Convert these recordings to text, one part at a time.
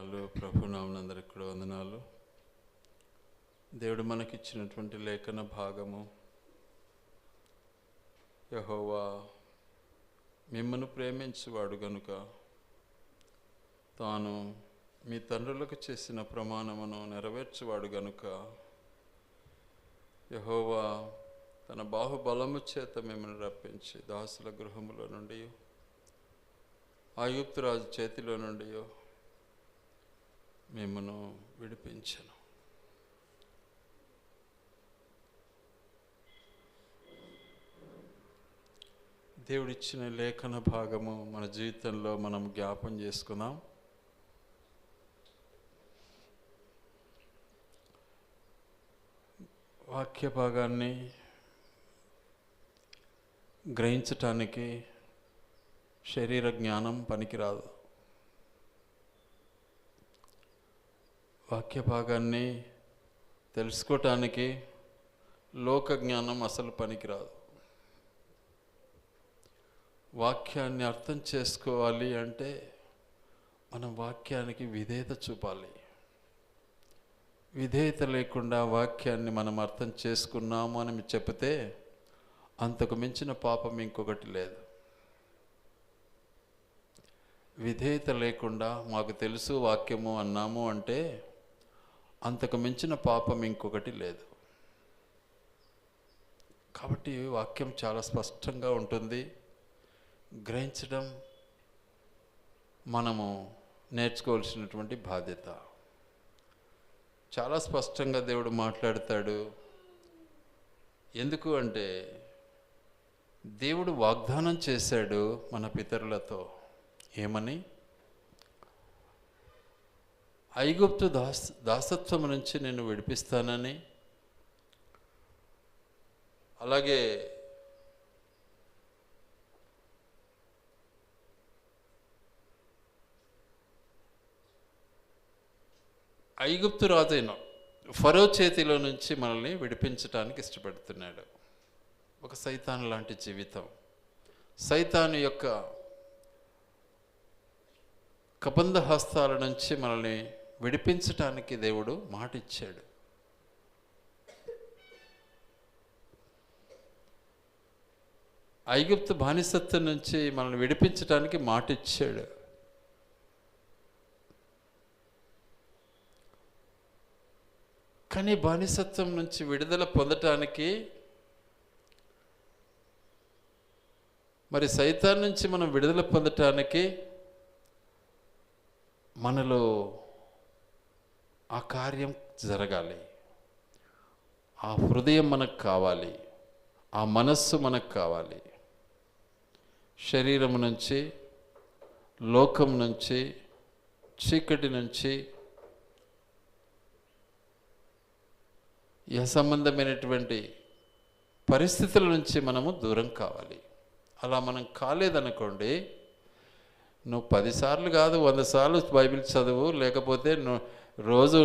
వందనాలు. ప్రభు నామనందరికి కూడా వందనాలు. దేవుడు మనకిచ్చినటువంటి లేఖన భాగము, యెహోవా మిమ్మను ప్రేమించువాడు గనుక తాను మీ తండ్రులకు చేసిన ప్రమాణమును నెరవేర్చువాడు గనుక యెహోవా తన బాహుబలము చేత మిమ్మల్ని రప్పించి దాసుల గృహములో నుండి ఐగుప్తు రాజు చేతిలో నుండి మిమ్మను విడిపించను. దేవుడిచ్చిన లేఖన భాగము మన జీవితంలో మనం జ్ఞాపం చేసుకుందాం. వాక్య భాగాన్ని గ్రహించటానికి శరీర జ్ఞానం పనికిరాదు. వాక్య భాగాన్ని తెలుసుకోవటానికి లోక జ్ఞానం అసలు పనికిరాదు. వాక్యాన్ని అర్థం చేసుకోవాలి అంటే మనం వాక్యానికి విధేయత చూపాలి. విధేయత లేకుండా వాక్యాన్ని మనం అర్థం చేసుకున్నాము అని చెప్తే అంతకు మించిన పాపం ఇంకొకటి లేదు. విధేయత లేకుండా మాకు తెలుసు వాక్యము అన్నాము అంటే అంతకు మించిన పాపం ఇంకొకటి లేదు. కాబట్టి వాక్యం చాలా స్పష్టంగా ఉంటుంది. గ్రహించడం మనము నేర్చుకోవాల్సినటువంటి బాధ్యత. చాలా స్పష్టంగా దేవుడు మాట్లాడతాడు. ఎందుకు అంటే దేవుడు వాగ్దానం చేశాడు మన పితరులతో. ఏమని? ఐగుప్తు దాసత్వం నుంచి నేను విడిపిస్తానని, అలాగే ఐగుప్తు రాజైన ఫరో చేతిలో నుంచి మనల్ని విడిపించడానికి ఇష్టపడుతున్నాడు. ఒక సైతాను లాంటి జీవితం, సైతాను యొక్క కబంధ హస్తాల నుంచి మనల్ని విడిపించటానికి దేవుడు మాట ఇచ్చాడు. ఐగుప్తు బానిసత్వం నుంచి మనల్ని విడిపించటానికి మాట ఇచ్చాడు. కానీ బానిసత్వం నుంచి విడుదల పొందటానికి, మరి సైతాన్ నుంచి మనం విడుదల పొందటానికి మనలో ఆ కార్యం జరగాలి. ఆ హృదయం మనకు కావాలి, ఆ మనస్సు మనకు కావాలి. శరీరం నుంచి, లోకం నుంచి, చీకటి నుంచి, ఈ అసంబంధమైనటువంటి పరిస్థితుల నుంచి మనము దూరం కావాలి. అలా మనం కాలేదనుకోండి, నువ్వు 10 సార్లు కాదు 100 సార్లు బైబిల్ చదువు, లేకపోతే నువ్వు రోజు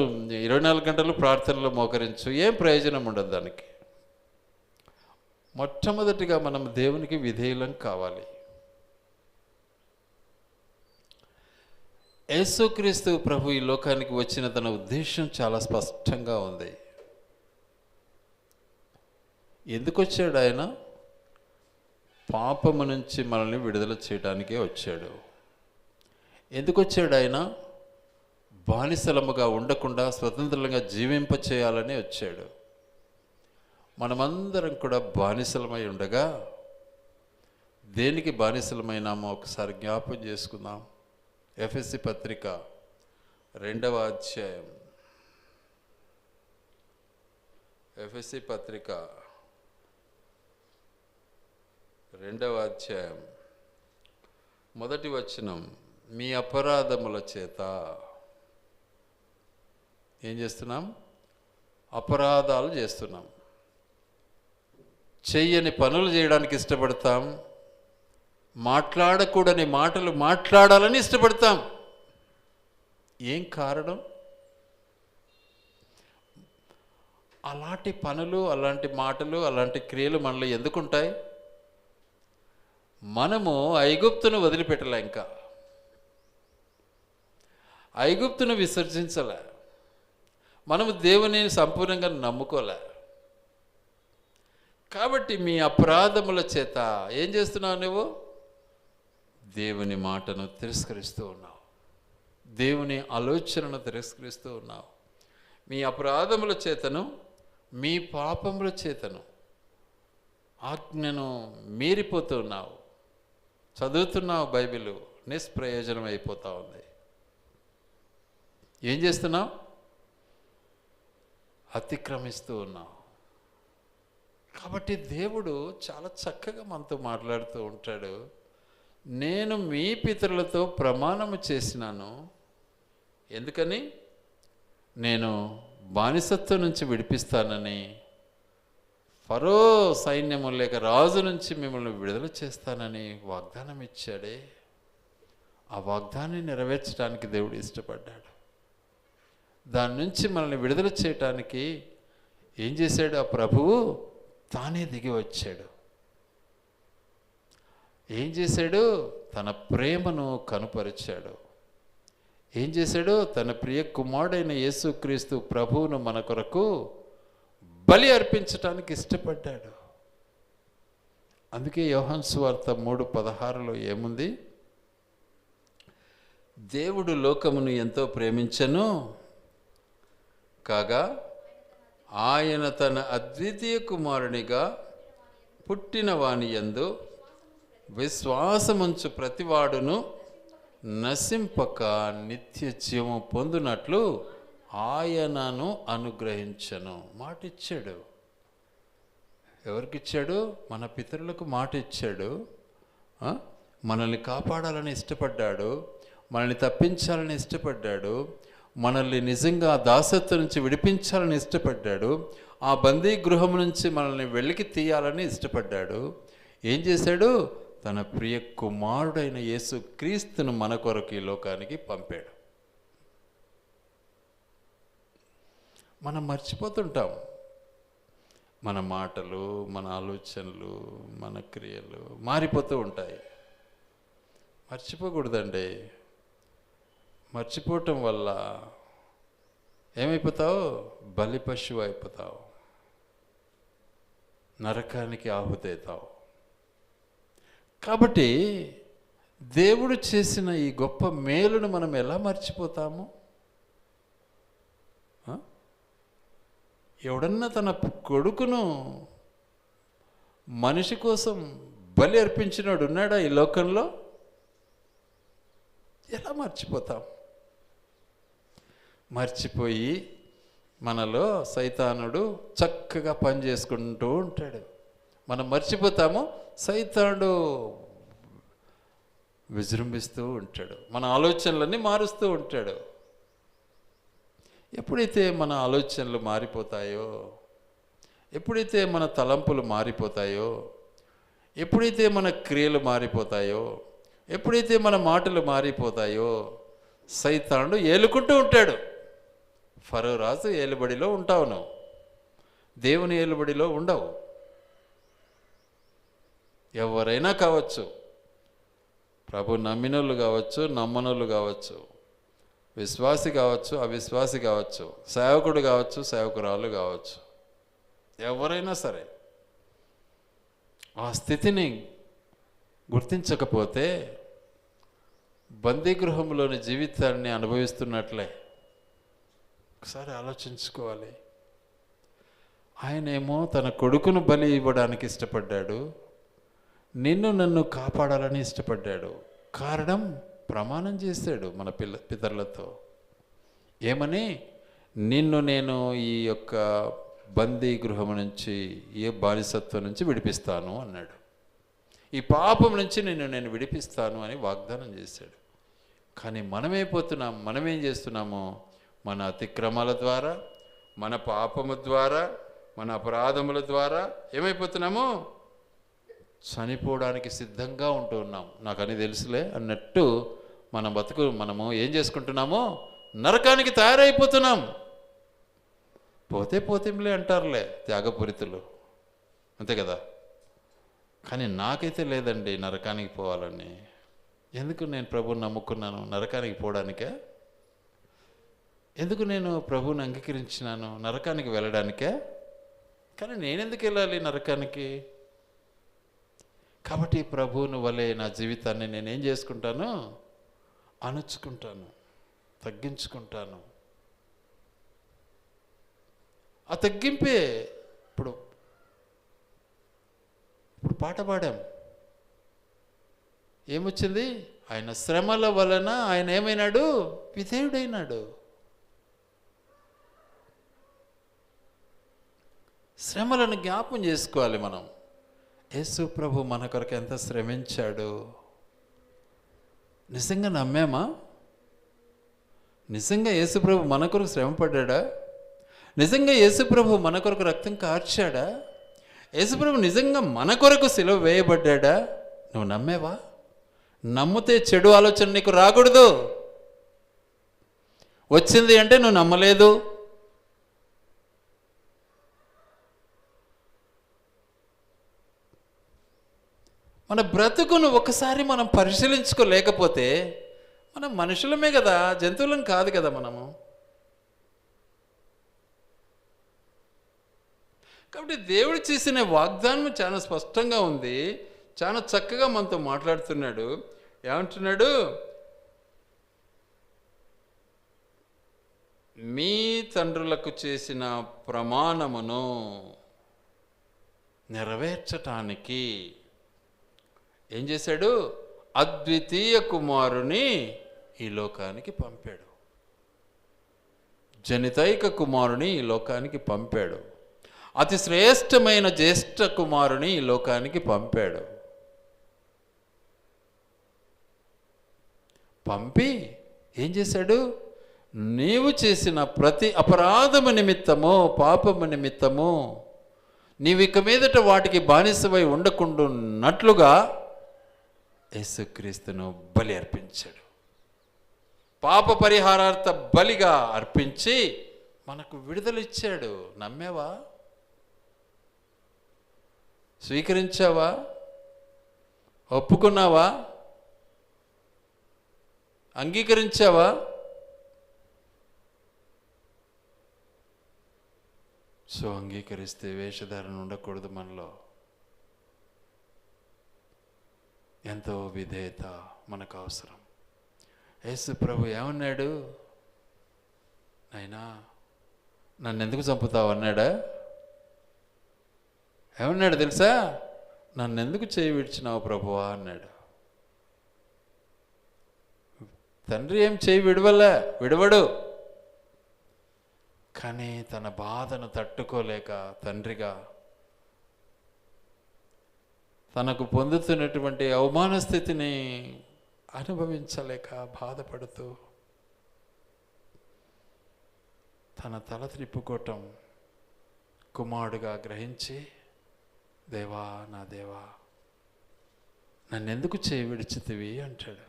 24 గంటలు ప్రార్థనలో మోకరించు, ఏం ప్రయోజనం ఉండదు దానికి. మొట్టమొదటిగా మనం దేవునికి విధేయులం కావాలి. యేసుక్రీస్తు ప్రభు ఈ లోకానికి వచ్చిన తన ఉద్దేశం చాలా స్పష్టంగా ఉంది. ఎందుకు వచ్చాడు ఆయన? పాపము నుంచి మనల్ని విడుదల చేయడానికే వచ్చాడు. ఎందుకు వచ్చాడు ఆయన? బానిసలముగా ఉండకుండా స్వతంత్రంగా జీవింప చేయాలని వచ్చాడు. మనమందరం కూడా బానిసలమై ఉండగా దేనికి బానిసలమైనామో ఒకసారి జ్ఞాపం చేసుకుందాం. ఎఫెసీ పత్రిక 2వ అధ్యాయం, ఎఫెసీ పత్రిక 2వ అధ్యాయం 1వ వచనం. మీ అపరాధముల చేత ఏం చేస్తున్నాం? అపరాధాలు చేస్తున్నాం. చెయ్యని పనులు చేయడానికి ఇష్టపడతాం. మాట్లాడకూడని మాటలు మాట్లాడాలని ఇష్టపడతాం. ఏం కారణం? అలాంటి పనులు, అలాంటి మాటలు, అలాంటి క్రియలు మనలో ఎందుకుంటాయి? మనము ఐగుప్తును వదిలిపెట్టలే. ఇంకా ఐగుప్తును విసర్జించలే, మనము దేవుని సంపూర్ణంగా నమ్ముకోలే. కాబట్టి మీ అపరాధముల చేత ఏం చేస్తున్నావు? నువ్వు దేవుని మాటను తిరస్కరిస్తూ ఉన్నావు, దేవుని ఆలోచనను తిరస్కరిస్తూ ఉన్నావు. మీ అపరాధముల చేతను, మీ పాపముల చేతను ఆజ్ఞను మీరిపోతూ ఉన్నావు. చదువుతున్నావు బైబిల్, నిష్ప్రయోజనం అయిపోతూ ఉంది. ఏం చేస్తున్నావు? అతిక్రమిస్తూ ఉన్నావు. కాబట్టి దేవుడు చాలా చక్కగా మనతో మాట్లాడుతూ ఉంటాడు. నేను మీ పితరులతో ప్రమాణము చేసినాను. ఎందుకని? నేను బానిసత్వం నుంచి విడిపిస్తానని, ఫరో సైన్యము లేక రాజు నుంచి మిమ్మల్ని విడుదల చేస్తానని వాగ్దానం ఇచ్చాడే. ఆ వాగ్దానాన్ని నెరవేర్చడానికి దేవుడు ఇష్టపడ్డాడు. దాని నుంచి మనల్ని విడుదల చేయటానికి ఏం చేశాడు? ఆ ప్రభువు తానే దిగి వచ్చాడు. ఏం చేశాడు? తన ప్రేమను కనుపరిచాడు. ఏం చేశాడు? తన ప్రియ కుమారుడైన యేసుక్రీస్తు ప్రభువును మన కొరకు బలి అర్పించటానికి ఇష్టపడ్డాడు. అందుకే యోహాను సువార్త 3:16 ఏముంది? దేవుడు లోకమును ఎంతో ప్రేమించెను కాగా ఆయన తన అద్వితీయ కుమారునిగా పుట్టిన వాని యందు విశ్వాసముంచు ప్రతివాడును నశింపక నిత్య జీవం పొందునట్లు ఆయనను అనుగ్రహించను. మాట ఇచ్చాడు. ఎవరికిచ్చాడు? మన పితరులకు మాట ఇచ్చాడు. మనల్ని కాపాడాలని ఇష్టపడ్డాడు, మనల్ని తప్పించాలని ఇష్టపడ్డాడు, మనల్ని నిజంగా దాసత్వం నుంచి విడిపించాలని ఇష్టపడ్డాడు, ఆ బందీ గృహం నుంచి మనల్ని వెలికి తీయాలని ఇష్టపడ్డాడు. ఏం చేశాడు? తన ప్రియ కుమారుడైన యేసు క్రీస్తును మన కొరకు ఈ లోకానికి పంపాడు. మనం మర్చిపోతుంటాం. మన మాటలు, మన ఆలోచనలు, మన క్రియలు మారిపోతూ ఉంటాయి. మర్చిపోకూడదండి. మర్చిపోవటం వల్ల ఏమైపోతావు? బలి పశువు అయిపోతావు, నరకానికి ఆహుతవుతావు. కాబట్టి దేవుడు చేసిన ఈ గొప్ప మేలును మనం ఎలా మర్చిపోతాము? ఎవడన్నా తన కొడుకును మనిషి కోసం బలి అర్పించినాడు ఉన్నాడా ఈ లోకంలో? ఎలా మర్చిపోతాం? మర్చిపోయి మనలో సైతానుడు చక్కగా పని చేసుకుంటూ ఉంటాడు. మనం మర్చిపోతాము, సైతానుడు విజృంభిస్తూ ఉంటాడు, మన ఆలోచనలన్నీ మారుస్తూ ఉంటాడు. ఎప్పుడైతే మన ఆలోచనలు మారిపోతాయో, ఎప్పుడైతే మన తలంపులు మారిపోతాయో, ఎప్పుడైతే మన క్రియలు మారిపోతాయో, ఎప్పుడైతే మన మాటలు మారిపోతాయో, సైతానుడు ఏలుకుంటూ ఉంటాడు. ఫరో రాజు ఏలుబడిలో ఉంటావు నువ్వు, దేవుని ఏలుబడిలో ఉండవు. ఎవరైనా కావచ్చు, ప్రభు నమ్మినోళ్ళు కావచ్చు, నమ్మనోళ్ళు కావచ్చు, విశ్వాసి కావచ్చు, అవిశ్వాసి కావచ్చు, సేవకుడు కావచ్చు, సేవకురాలు కావచ్చు, ఎవరైనా సరే ఆ స్థితిని గుర్తించకపోతే బందీగృహంలోని జీవితాన్ని అనుభవిస్తున్నట్లే. ఒకసారి ఆలోచించుకోవాలి. ఆయనేమో తన కొడుకును బలి ఇవ్వడానికి ఇష్టపడ్డాడు, నిన్ను నన్ను కాపాడాలని ఇష్టపడ్డాడు. కారణం, ప్రమాణం చేశాడు మన పితరులతో. ఏమని? నిన్ను నేను ఈ యొక్క బందీ గృహం నుంచి, ఏ బానిసత్వం నుంచి విడిపిస్తాను అన్నాడు. ఈ పాపం నుంచి నిన్ను నేను విడిపిస్తాను అని వాగ్దానం చేశాడు. కానీ మనమైపోతున్నాం, మనమేం చేస్తున్నాము? మన అతిక్రమాల ద్వారా, మన పాపము ద్వారా, మన అపరాధముల ద్వారా ఏమైపోతున్నాము? చనిపోవడానికి సిద్ధంగా ఉంటూ ఉన్నాం. నాకు అని తెలుసులే అన్నట్టు మన బతుకు మనము ఏం చేసుకుంటున్నామో నరకానికి తయారైపోతున్నాం. పోతే పోతేంలే అంటారులే త్యాగపూరితులు, అంతే కదా. కానీ నాకైతే లేదండి నరకానికి పోవాలని. ఎందుకు? నేను ప్రభువుని నమ్ముకున్నాను, నరకానికి పోవడానికే? ఎందుకు నేను ప్రభువుని అంగీకరించినాను? నరకానికి వెళ్ళడానికే. కానీ నేనెందుకు వెళ్ళాలి నరకానికి? కాబట్టి ప్రభువుని వలె నా జీవితాన్ని నేనేం చేసుకుంటాను? అణుచుకుంటాను, తగ్గించుకుంటాను. ఆ తగ్గింపే ఇప్పుడు పాట పాడాం. ఏమొచ్చింది? ఆయన శ్రమల వలన ఆయన ఏమైనాడు? విధేయుడైనాడు. శ్రమలను జ్ఞాపం చేసుకోవాలి మనం. యేసు ప్రభు మన కొరకు ఎంత శ్రమించాడు. నిజంగా నమ్మామా? నిజంగా యేసు ప్రభు మన కొరకు శ్రమ పడ్డా? నిజంగా యేసు ప్రభు మన కొరకు రక్తం కార్చాడా? యేసు ప్రభు నిజంగా మన కొరకు సిలువ వేయబడ్డా? నువ్వు నమ్మేవా? నమ్మితే చెడు ఆలోచన నీకు రాకూడదు. వచ్చింది అంటే నువ్వు నమ్మలేదు. మన బ్రతుకును ఒకసారి మనం పరిశీలించుకోలేకపోతే, మనం మనుషులమే కదా, జంతువులం కాదు కదా మనము. కాబట్టి దేవుడు చేసిన వాగ్దానం చాలా స్పష్టంగా ఉంది. చాలా చక్కగా మనతో మాట్లాడుతున్నాడు. ఏమంటున్నాడు? మీ తండ్రులకు చేసిన ప్రమాణమును నెరవేర్చటానికి ఏం చేశాడు? అద్వితీయ కుమారుని ఈ లోకానికి పంపాడు. జనితైక కుమారుని ఈ లోకానికి పంపాడు. అతి శ్రేష్టమైన జ్యేష్ఠ కుమారుని ఈ లోకానికి పంపాడు. పంపి ఏం చేశాడు? నీవు చేసిన ప్రతి అపరాధము నిమిత్తము, పాపము నిమిత్తము నీవు ఇక మీదట వాటికి బానిసవై ఉండకుండాన్నట్లుగా యేసుక్రీస్తును బలి అర్పించాడు. పాప పరిహారార్థ బలిగా అర్పించి మనకు విడుదలిచ్చాడు. నమ్మేవా? స్వీకరించావా? ఒప్పుకున్నావా? అంగీకరించావా? సో అంగీకరిస్తే వేషధారణ ఉండకూడదు మనలో. ఎంతో విధేయత మనకు అవసరం. యేసు ప్రభు ఏమన్నాడు? నాయనా నన్ను ఎందుకు చంపుతావు అన్నాడా? ఏమన్నాడు తెలుసా? నన్ను ఎందుకు చేయి విడిచినావు ప్రభువా అన్నాడు. తండ్రి ఏం చేయి విడవడు. కానీ తన బాధను తట్టుకోలేక తండ్రిగా తనకు పొందుతున్నటువంటి అవమాన స్థితిని అనుభవించలేక బాధపడుతూ తన తల త్రిప్పుకోవటం కుమారుడుగా గ్రహించి, దేవా నా దేవా నన్నెందుకు చేయి విడిచితివి అంటాడు.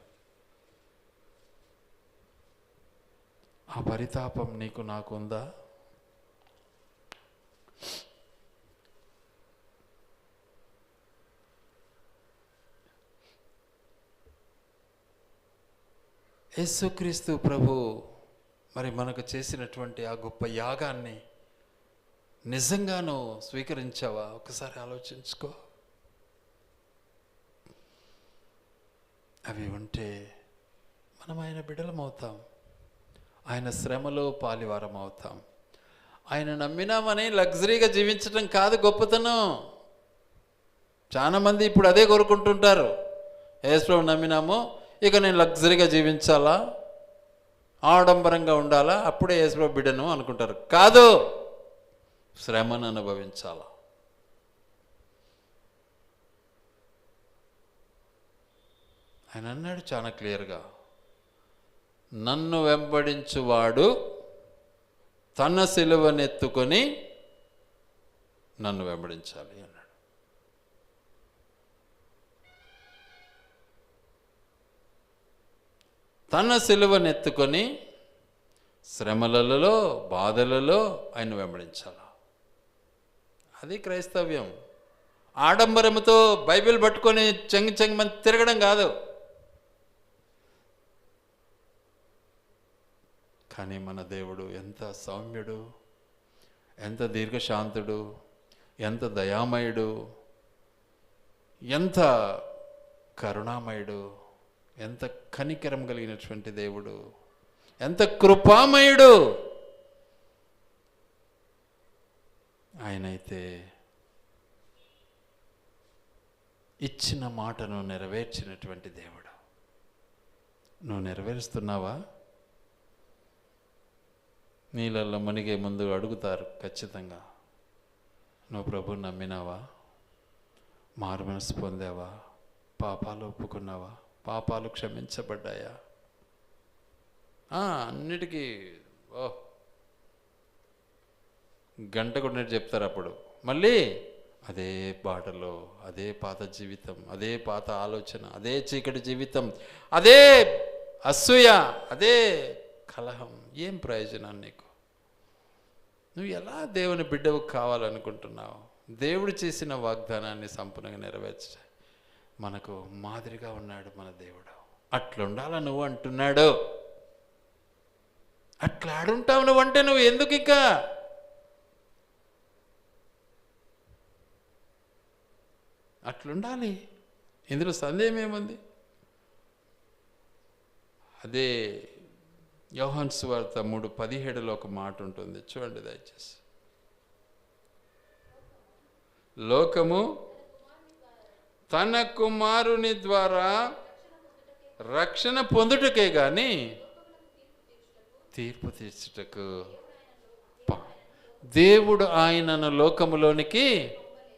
ఆ పరితాపం నీకు నాకుందా? యేసుక్రీస్తు ప్రభు మరి మనకు చేసినటువంటి ఆ గొప్ప యాగాన్ని నిజంగానూ స్వీకరించావా? ఒకసారి ఆలోచించుకో. అవి ఉంటే మనం ఆయన బిడ్డలం అవుతాం. ఆయన శ్రమలో పాలివారం అవుతాం. ఆయన నమ్మినామని లగ్జరీగా జీవించడం కాదు గొప్పతనం. చాలామంది ఇప్పుడు అదే కోరుకుంటుంటారు. యేసుప్రభు నమ్మినాము, ఇక నేను లగ్జరీగా జీవించాలా, ఆడంబరంగా ఉండాలా, అప్పుడే యేసుప్రభు బిడ్డను అనుకుంటారు. కాదు, శ్రమను అనుభవించాలా. ఆయన అన్నాడు చాలా క్లియర్గా, నన్ను వెంబడించువాడు తన సిలువనెత్తుకొని నన్ను వెంబడించాలి అన్నాడు. తన సిలువనెత్తుకొని శ్రమలలో, బాధలలో ఆయన వెంబడించాలి. అది క్రైస్తవ్యం. ఆడంబరముతో బైబిల్ పట్టుకొని చెంగి తిరగడం కాదు. కానీ మన దేవుడు ఎంత సౌమ్యుడు, ఎంత దీర్ఘశాంతుడు, ఎంత దయామయుడు, ఎంత కరుణామయుడు, ఎంత కనికరం కలిగినటువంటి దేవుడు, ఎంత కృపామయుడు. ఆయనైతే ఇచ్చిన మాటను నెరవేర్చినటువంటి దేవుడు. నువ్వు నెరవేరుస్తున్నావా? నీళ్ళల్లో మునిగే ముందు అడుగుతారు ఖచ్చితంగా, నువ్వు ప్రభువుని నమ్మినావా? మారు మనసు పొందావా? పాపాలు ఒప్పుకున్నావా? పాపాలు క్షమించబడ్డాయా? అన్నిటికీ గంట కొట్టినట్టు చెప్తారు. అప్పుడు మళ్ళీ అదే బాటలో, అదే పాత జీవితం, అదే పాత ఆలోచన, అదే చీకటి జీవితం, అదే అసూయ, అదే కలహం. ఏం ప్రయోజనం నీకు? నువ్వు ఎలా దేవుని బిడ్డవు కావాలనుకుంటున్నావు? దేవుడు చేసిన వాగ్దానాన్ని సంపూర్ణంగా నెరవేర్చ మనకు మాదిరిగా ఉన్నాడు మన దేవుడు. అట్లుండాల నువ్వు అంటున్నాడు. అట్లా ఆడుంటావు నువ్వు అంటే నువ్వు ఎందుకు ఇంకా? అట్లుండాలి. ఇందులో సందేహం ఏముంది? అదే యోహాను సువార్త 3:17 ఒక మాట ఉంటుంది, చూడండి దయచేసి. లోకము తన కుమారుని ద్వారా రక్షణ పొందుటకే గాని తీర్పు తీర్చుటకు దేవుడు ఆయనను లోకములోనికి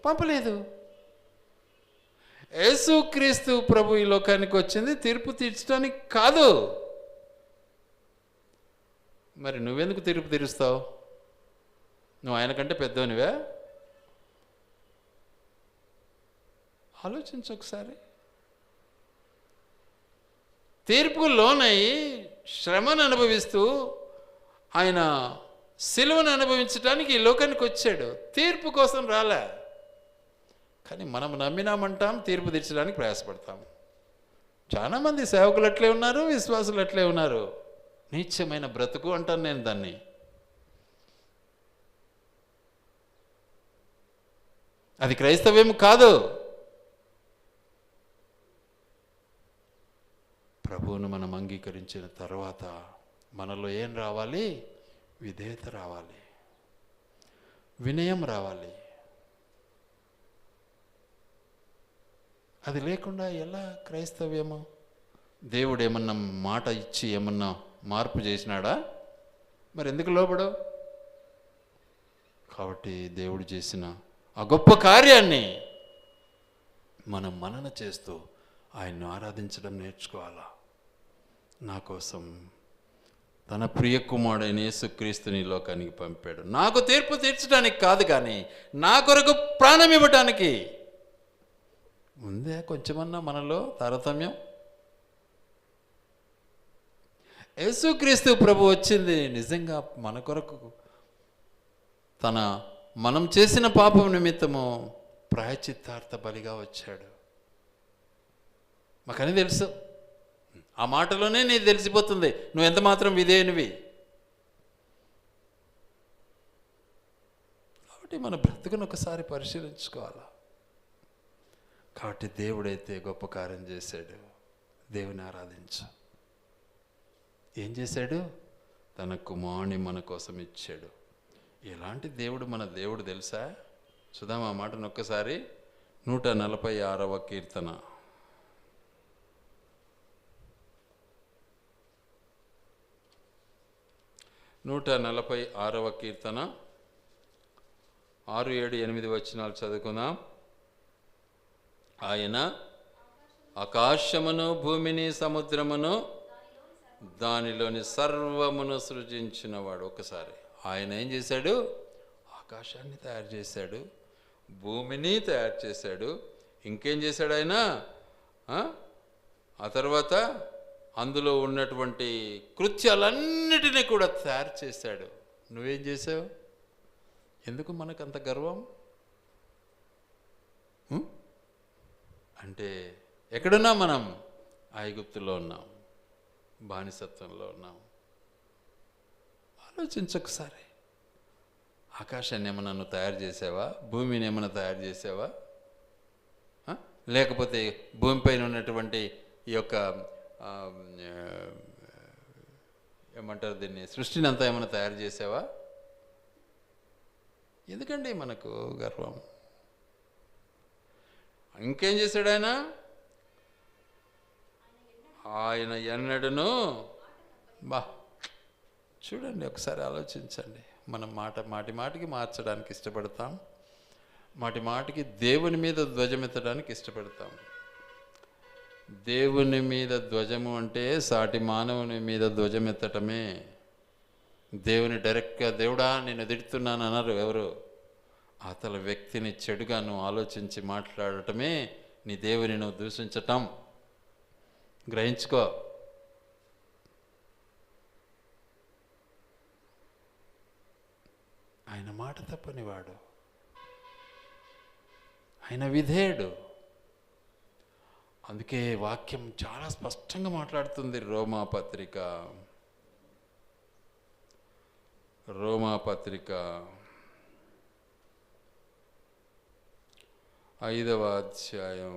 పంపలేదు. యేసుక్రీస్తు ప్రభు ఈ లోకానికి వచ్చింది తీర్పు తీర్చడానికి కాదు. మరి నువ్వెందుకు తీర్పు తీరుస్తావు? నువ్వు ఆయన కంటే పెద్దవనివే? ఆలోచించు ఒకసారి. తీర్పుకు లోనై శ్రమను అనుభవిస్తూ ఆయన సిలువను అనుభవించడానికి ఈ లోకానికి వచ్చాడు. తీర్పు కోసం రాలే. కానీ మనం నమ్మినామంటాం, తీర్పు తీర్చడానికి ప్రయాసపడతాం. చాలామంది సేవకులు అట్లే ఉన్నారు, విశ్వాసులు అట్లే ఉన్నారు. నీచమైన బ్రతుకు అంటాను నేను దాన్ని. అది క్రైస్తవ్యం కాదు. ప్రభువును మనం అంగీకరించిన తర్వాత మనలో ఏం రావాలి? విధేయత రావాలి, వినయం రావాలి. అది లేకుండా ఎలా క్రైస్తవ్యము? దేవుడు ఏమన్నా మాట ఇచ్చి ఏమన్నా మార్పు చేసినాడా? మరి ఎందుకు లోబడవు? కాబట్టి దేవుడు చేసిన ఆ గొప్ప కార్యాన్ని మనం మనన చేస్తూ ఆయన్ను ఆరాధించడం నేర్చుకోవాలా. నా కోసం తన ప్రియ కుమారుడైన యేసుక్రీస్తుని లోకానికి పంపాడు, నాకు తీర్పు తీర్చడానికి కాదు, కానీ నా కొరకు ప్రాణం ఇవ్వటానికి. ఉందే కొంచెమన్నా మనలో తారతమ్యం? యేసుక్రీస్తు ప్రభు వచ్చింది నిజంగా మన కొరకు, మనం చేసిన పాపం నిమిత్తము ప్రాయశ్చిత్తార్థ బలిగా వచ్చాడు. మాకని తెలుసు. ఆ మాటలోనే నీకు తెలిసిపోతుంది నువ్వు ఎంత మాత్రం విధేయునివి. కాబట్టి మన బ్రతుకును ఒకసారి పరిశీలించుకోవాలా. కాబట్టి దేవుడైతే గొప్ప కార్యం చేశాడు. దేవుని ఆరాధించు. ఏం చేశాడు? తన కుమారుని మన కోసం ఇచ్చాడు. ఎలాంటి దేవుడు మన దేవుడు తెలుసా? చూద్దాం ఆ మాటను ఒక్కసారి. 146వ కీర్తన 146వ కీర్తన 6, 7, 8 వచనాలు చదువుకుందాం. ఆయన ఆకాశమును, భూమిని, సముద్రమును, దానిలోని సర్వమును సృజించినవాడు. ఒకసారి ఆయన ఏం చేశాడు? ఆకాశాన్ని తయారు చేశాడు, భూమిని తయారు చేశాడు. ఇంకేం చేశాడు ఆయన? ఆ తర్వాత అందులో ఉన్నటువంటి కృత్యాలన్నిటినీ కూడా తయారు చేశాడు. నువ్వేం చేసావు? ఎందుకు మనకంత గర్వం? అంటే ఎక్కడున్నాం మనం? ఐగుప్తులో ఉన్నాం, బానిసత్వంలో ఉన్నాం. ఆలోచించొకసారి. ఆకాశాన్ని ఏమన్నా నువ్వు తయారు చేసావా? భూమిని ఏమైనా తయారు చేసావా? లేకపోతే భూమిపైన ఉన్నటువంటి ఈ యొక్క ఏమంటారు దీన్ని, సృష్టిని అంతా ఏమైనా తయారు చేసావా? ఎందుకండి మనకు గర్వం? ఇంకేం చేశాడు ఆయన? ఆయన ఎన్నడను చూడండి, ఒకసారి ఆలోచించండి. మనం మాటికి మార్చడానికి ఇష్టపడతాం, మాటికి దేవుని మీద ధ్వజమెత్తడానికి ఇష్టపడతాం. దేవుని మీద ధ్వజము అంటే సాటి మానవుని మీద ధ్వజమెత్తటమే. దేవుని డైరెక్ట్గా దేవుడా నేను తిడుతున్నాను అన్నారు ఎవరు? అతల వ్యక్తిని చెడుగా నువ్వు ఆలోచించి మాట్లాడటమే నీ దేవుని నువ్వు దూషించటం. గ్రహించుకో. ఆయన మాట తప్పనివాడు, ఆయన విధేయుడు. అందుకే వాక్యం చాలా స్పష్టంగా మాట్లాడుతుంది. రోమాపత్రిక 5వ అధ్యాయం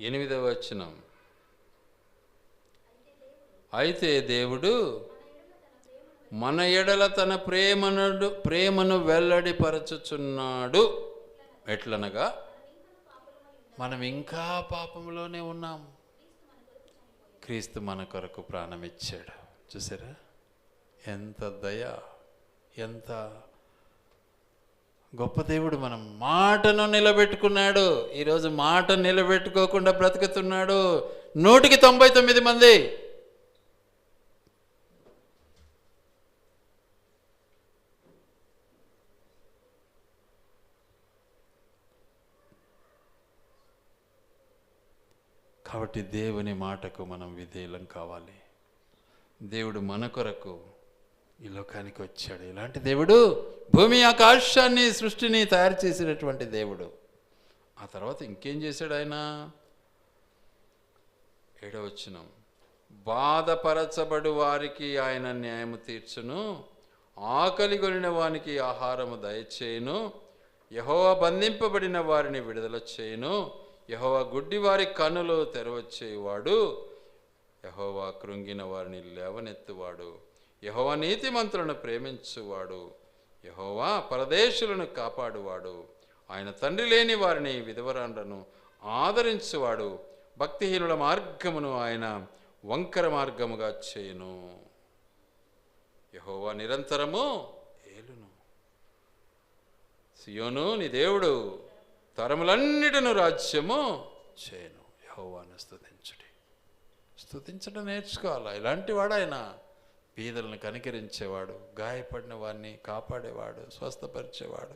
8వ వచనం. అయితే దేవుడు మన ఎడల తన ప్రేమను వెల్లడిపరచుచున్నాడు. ఎట్లనగా మనం ఇంకా పాపంలోనే ఉన్నాం, క్రీస్తు మన కొరకు ప్రాణం ఇచ్చాడు. చూసారా ఎంత దయ, ఎంత గొప్ప దేవుడు. మనం మాటను నిలబెట్టుకున్నాడు. ఈరోజు మాట నిలబెట్టుకోకుండా బ్రతుకుతున్నాడు 199 మంది. కాబట్టి దేవుని మాటకు మనం విధేయులం కావాలి. దేవుడు మన కొరకు ఈ లోకానికి వచ్చాడు. ఇలాంటి దేవుడు భూమి ఆకాశాన్ని సృష్టిని తయారు చేసినటువంటి దేవుడు. ఆ తర్వాత ఇంకేం చేశాడు ఆయన? 7వ వచనం. బాధపరచబడు వారికి ఆయన న్యాయము తీర్చును, ఆకలి కొనిన వానికి ఆహారము దయచేయును, యెహోవా బంధింపబడిన వారిని విడుదల చేయును, యెహోవా గుడ్డి వారి కన్నులు తెరవచ్చేవాడు, యెహోవా కృంగిన వారిని లేవనెత్తువాడు, యెహోవా నీతిమంతులను ప్రేమించువాడు, యెహోవా పరదేశులను కాపాడువాడు, ఆయన తండ్రి లేని వారిని విధవరాండ్లను ఆదరించువాడు, భక్తిహీనుల మార్గమును ఆయన వంకర మార్గముగా చేయును, యెహోవా నిరంతరము ఏలును. సియోను నీ దేవుడు తరములన్నిటిను రాజ్యము చేయను. యెహోవాను స్తుతించడం నేర్చుకోవాలి. ఇలాంటి వాడు ఆయన. బీదలను కనికరించేవాడు, గాయపడిన వారిని కాపాడేవాడు, స్వస్థపరిచేవాడు,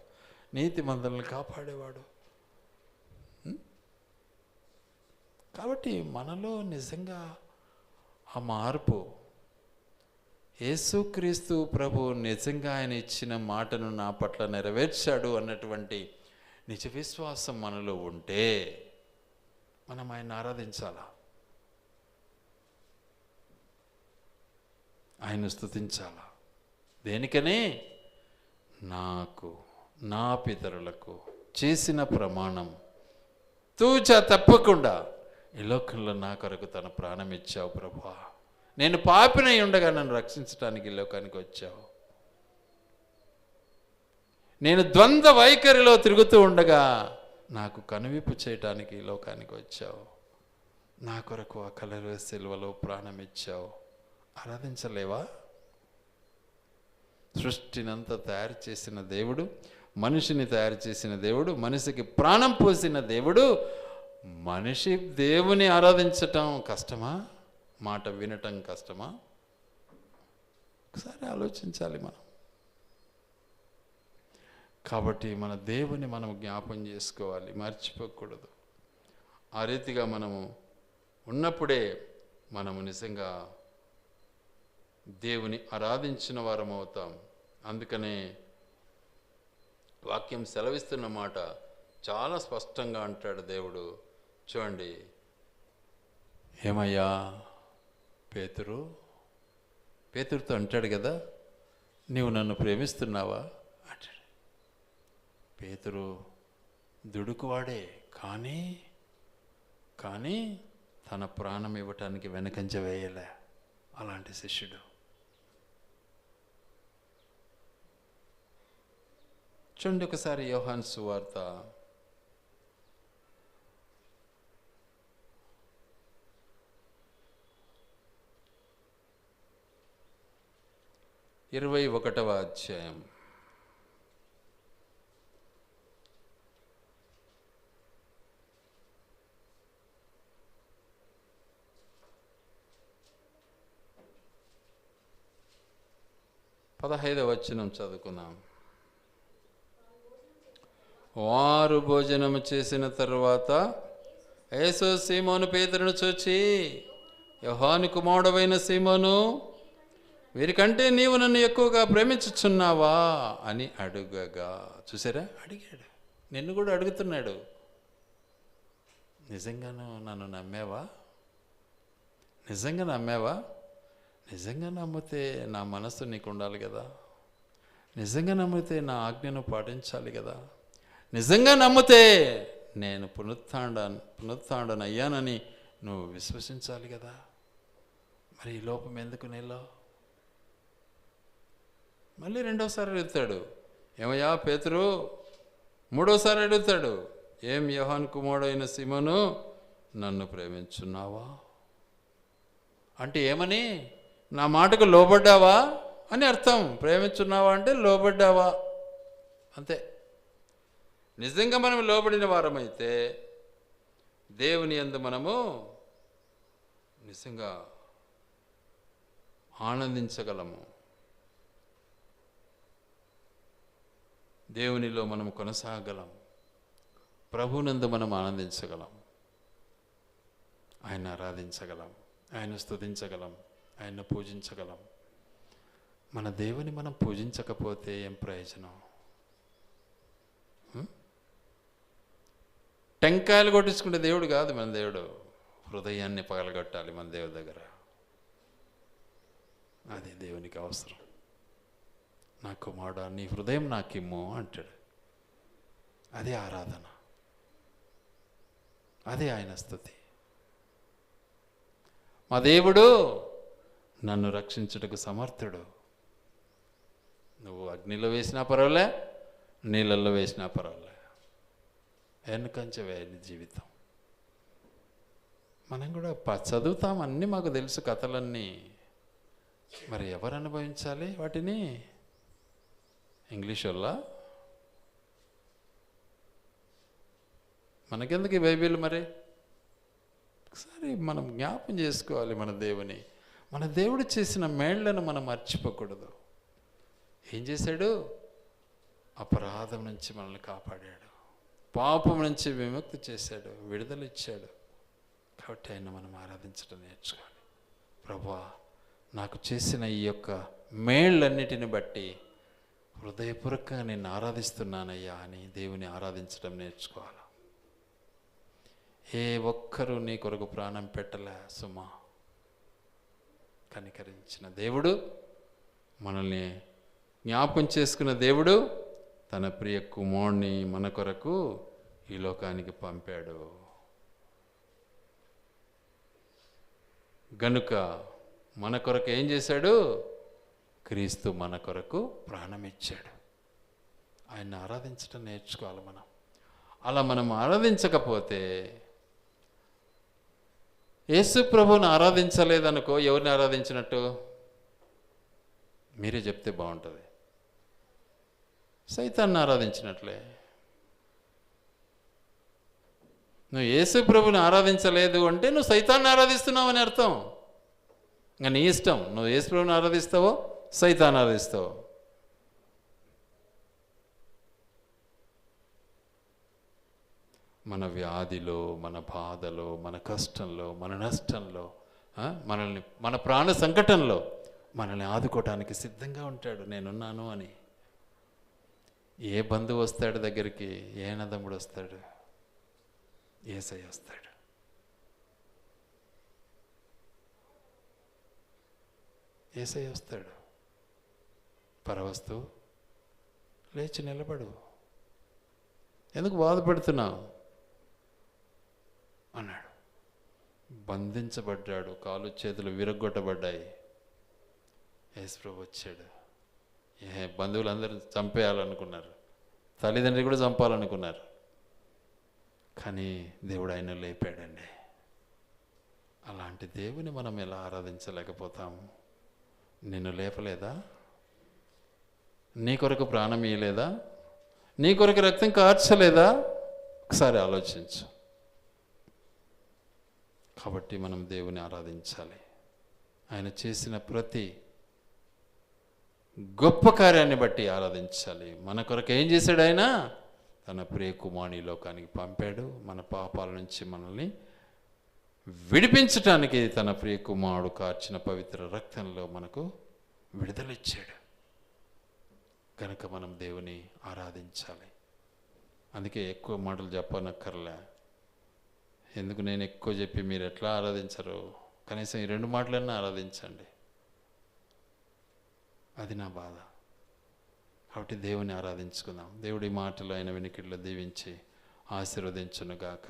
నీతిమంతులను కాపాడేవాడు. కాబట్టి మనలో నిజంగా ఆ మార్పు, యేసుక్రీస్తు ప్రభు నిజంగా ఆయన ఇచ్చిన మాటను నా పట్ల నెరవేర్చాడు అన్నటువంటి నిజ విశ్వాసం మనలో ఉంటే మనం ఆయన ఆరాధించాలా, ఆయన స్తుతించాలా. దేనికని? నాకు నా పితరులకు చేసిన ప్రమాణం తూచా తప్పకుండా ఈ లోకంలో నా కొరకు తన ప్రాణం ఇచ్చావు ప్రభువా. నేను పాపినై ఉండగా నన్ను రక్షించడానికి ఈ లోకానికి వచ్చావు. నేను ద్వంద్వ వైఖరిలో తిరుగుతూ ఉండగా నాకు కనువిప్పు చేయటానికి ఈ లోకానికి వచ్చావు. నా కొరకు ఆ కలవరి సిలువలో ప్రాణం ఇచ్చావు. ఆరాధించలేవా? సృష్టినంతా తయారు చేసిన దేవుడు, మనిషిని తయారు చేసిన దేవుడు, మనిషికి ప్రాణం పోసిన దేవుడు, మనిషి దేవుని ఆరాధించటం కష్టమా? మాట వినటం కష్టమా? ఒకసారి ఆలోచించాలి మనం. కాబట్టి మన దేవుని మనం జ్ఞాపం చేసుకోవాలి, మర్చిపోకూడదు. ఆ రీతిగా మనము ఉన్నప్పుడే మనము నిజంగా దేవుని ఆరాధించిన వారం అవుతాం. అందుకనే వాక్యం సెలవిస్తున్న మాట చాలా స్పష్టంగా అంటాడు దేవుడు. చూడండి, ఏమయ్యా పేతురుతో అంటాడు కదా, నీవు నన్ను ప్రేమిస్తున్నావా అంటాడు. పేతురు దుడుకువాడే, కానీ తన ప్రాణం ఇవ్వటానికి వెనకంజ వేయలే. అలాంటి శిష్యుడు. చూడండి ఒకసారి యోహాను సువార్త 21వ అధ్యాయం. పదహైదవ వచనం చదువుకుందాం. వారు భోజనము చేసిన తరువాత యేసు సీమోను పేతురును చూచి, యోహాను కుమారుడవైన సీమోను, వీరికంటే నీవు నన్ను ఎక్కువగా ప్రేమించుచున్నావా అని అడుగగా. చూసారా, అడిగాడు. నిన్ను కూడా అడుగుతున్నాడు, నిజంగాను నన్ను నమ్మావా? నిజంగా నమ్మితే నా మనసు నీకు ఉండాలి కదా. నిజంగా నమ్మితే నా ఆజ్ఞను పాటించాలి కదా. నిజంగా నమ్మితే నేను పునరుత్థానుడనయ్యానని నువ్వు విశ్వసించాలి కదా. మరి ఈ లోపం ఎందుకు నీలో? మళ్ళీ రెండోసారి అడుగుతాడు, ఏమయ్యా పేతురు? మూడోసారి అడుగుతాడు, ఏం యోహాను కుమారుడైన సీమోను, నన్ను ప్రేమించున్నావా అంటే ఏమని? నా మాటకు లోబడ్డావా అని అర్థం. ప్రేమించున్నావా అంటే లోబడ్డావా, అంతే. నిజంగా మనం లోబడిన వారమైతే దేవుని యందు మనము నిజంగా ఆనందించగలము. దేవునిలో మనం కొనసాగలం. ప్రభునందు మనం ఆనందించగలం, ఆయన ఆరాధించగలం, ఆయన స్తుతించగలం, ఆయన పూజించగలం. మన దేవుని మనం పూజించకపోతే ఏం ప్రయోజనం? టెంకాయలు కొట్టించుకుంటే దేవుడు కాదు మన దేవుడు. హృదయాన్ని పగలగొట్టాలి మన దేవుడి దగ్గర. అది దేవునికి అవసరం. నా కుమారుడా, నీ హృదయం నాకిమ్ము అంటాడు. అదే ఆరాధన, అదే ఆయన స్తుతి. మా దేవుడు నన్ను రక్షించుటకు సమర్థుడు. నువ్వు అగ్నిలో వేసినా పర్వాలే, నీళ్ళల్లో వేసినా పర్వాలే, వెనుకంచవే నీ జీవితం. మనం కూడా చదువుతాం, అన్నీ మాకు తెలుసు కథలన్నీ. మరి ఎవరు అనుభవించాలి వాటిని? ఇంగ్లీష్ వల్ల మనకెందుకు ఈ బైబిల్? మరి ఒకసారి మనం జ్ఞాపం చేసుకోవాలి మన దేవుని. మన దేవుడు చేసిన మేళ్లను మనం మర్చిపోకూడదు. ఏం చేశాడు? అపరాధం నుంచి మనల్ని కాపాడాడు, పాపం నుంచి విముక్తి చేశాడు, విడుదల ఇచ్చాడు. కాబట్టి ఆయన మనం ఆరాధించడం నేర్చుకోవాలి. ప్రభువా, నాకు చేసిన ఈ యొక్క మేళ్ళన్నిటిని బట్టి హృదయపూర్వకంగా నేను ఆరాధిస్తున్నానయ్యా అని దేవుని ఆరాధించడం నేర్చుకోవాలి. ఏ ఒక్కరూ నీ కొరకు ప్రాణం పెట్టలే సుమా. కనికరించిన దేవుడు, మనల్ని జ్ఞాపకం చేసుకున్న దేవుడు తన ప్రియ కుమారుని మన కొరకు ఈ లోకానికి పంపాడు. గనుక మన కొరకు ఏం చేశాడు? క్రీస్తు మన కొరకు ప్రాణం ఇచ్చాడు. ఆయన్ని ఆరాధించడం నేర్చుకోవాలి మనం. అలా మనం ఆరాధించకపోతే, యేసు ప్రభువుని ఆరాధించలేదనుకో, ఎవరిని ఆరాధించినట్టు? మీరే చెప్తే బాగుంటుంది. సైతాన్ని ఆరాధించినట్లే. నువ్వు యేసు ప్రభుని ఆరాధించలేదు అంటే నువ్వు సైతాన్ని ఆరాధిస్తున్నావు అని అర్థం. ఇంకా నీ ఇష్టం, నువ్వు యేసు ప్రభుని ఆరాధిస్తావో సైతాన్ని ఆరాధిస్తావో. మన వ్యాధిలో, మన బాధలో, మన కష్టంలో, మన నష్టంలో, మనల్ని, మన ప్రాణ సంకటంలో మనల్ని ఆదుకోవటానికి సిద్ధంగా ఉంటాడు. నేనున్నాను అని. ఏ బంధువు వస్తాడు దగ్గరికి, ఏ అన్నదమ్ముడు వస్తాడు? యేసయ్య వస్తాడు. యేసయ్య వస్తాడు. పరవస్తు లేచి నిలబడు, ఎందుకు బాధపడుతున్నావు అన్నాడు. బంధించబడ్డాడు, కాలు చేతులు విరగ్గొట్టబడ్డాయి. యేసుప్రభు వచ్చాడు. బంధువులందరూ చంపేయాలనుకున్నారు, తల్లిదండ్రి కూడా చంపాలనుకున్నారు, కానీ దేవుడు ఆయన లేపాడండి. అలాంటి దేవుని మనం ఎలా ఆరాధించలేకపోతాము? నిన్ను లేపలేదా? నీ కొరకు ప్రాణం ఇయ్యలేదా? నీ కొరకు రక్తం కార్చలేదా? ఒకసారి ఆలోచించు. కాబట్టి మనం దేవుని ఆరాధించాలి. ఆయన చేసిన ప్రతి గొప్ప కార్యాన్ని బట్టి ఆరాధించాలి. మన కొరకు ఏం చేశాడు? ఆయన తన ప్రియ కుమారుని లోకానికి పంపాడు. మన పాపాల నుంచి మనల్ని విడిపించటానికి తన ప్రియ కుమారుడు కార్చిన పవిత్ర రక్తంలో మనకు విడుదలిచ్చాడు. కనుక మనం దేవుని ఆరాధించాలి. అందుకే ఎక్కువ మాటలు చెప్పనక్కర్లే. ఎందుకు నేను ఎక్కువ చెప్పి మీరు ఎట్లా ఆరాధించరు? కనీసం ఈ 2 మాటలన్నా ఆరాధించండి. అది నా బాధ. కాబట్టి దేవుని ఆరాధించుకుందాం. దేవుడి మాటలు ఆయన వినికిడిలో దీవించి ఆశీర్వదించునుగాక.